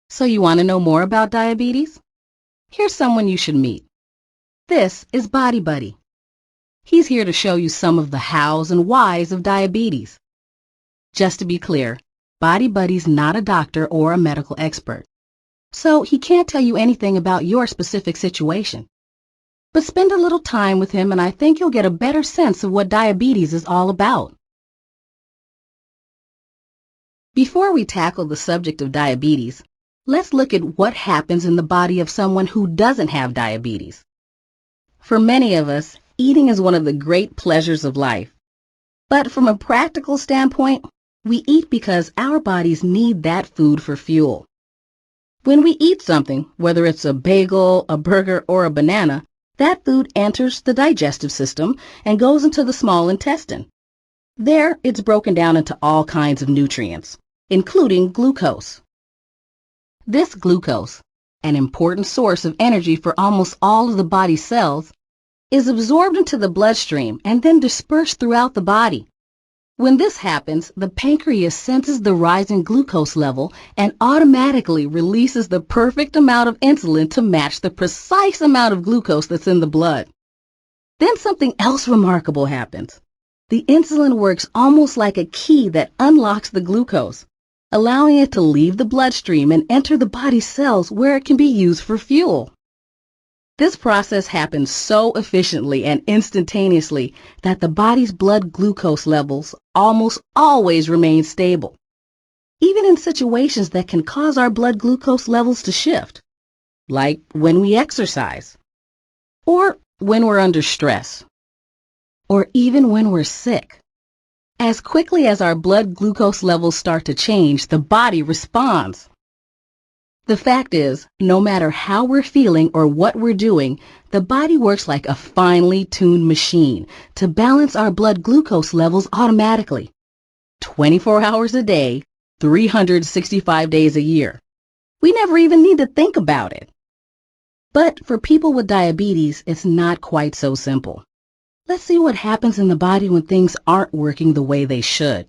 So you want to know more about diabetes? Here's someone you should meet. This is BodyBuddy. He's here to show you some of the hows and whys of diabetes. Just to be clear, BodyBuddy's not a doctor or a medical expert, so he can't tell you anything about your specific situation. But spend a little time with him and I think you'll get a better sense of what diabetes is all about. Before we tackle the subject of diabetes, let's look at what happens in the body of someone who doesn't have diabetes. For many of us, eating is one of the great pleasures of life. But from a practical standpoint, we eat because our bodies need that food for fuel. When we eat something, whether it's a bagel, a burger, or a banana, that food enters the digestive system and goes into the small intestine. There, it's broken down into all kinds of nutrients, including glucose. This glucose, an important source of energy for almost all of the body's cells, is absorbed into the bloodstream and then dispersed throughout the body. When this happens, the pancreas senses the rising glucose level and automatically releases the perfect amount of insulin to match the precise amount of glucose that's in the blood. Then something else remarkable happens. The insulin works almost like a key that unlocks the glucose, allowing it to leave the bloodstream and enter the body's cells where it can be used for fuel. This process happens so efficiently and instantaneously that the body's blood glucose levels almost always remain stable, even in situations that can cause our blood glucose levels to shift, like when we exercise, or when we're under stress, or even when we're sick. As quickly as our blood glucose levels start to change, the body responds. The fact is, no matter how we're feeling or what we're doing, the body works like a finely tuned machine to balance our blood glucose levels automatically, 24 hours a day, 365 days a year. We never even need to think about it. But for people with diabetes, it's not quite so simple. Let's see what happens in the body when things aren't working the way they should.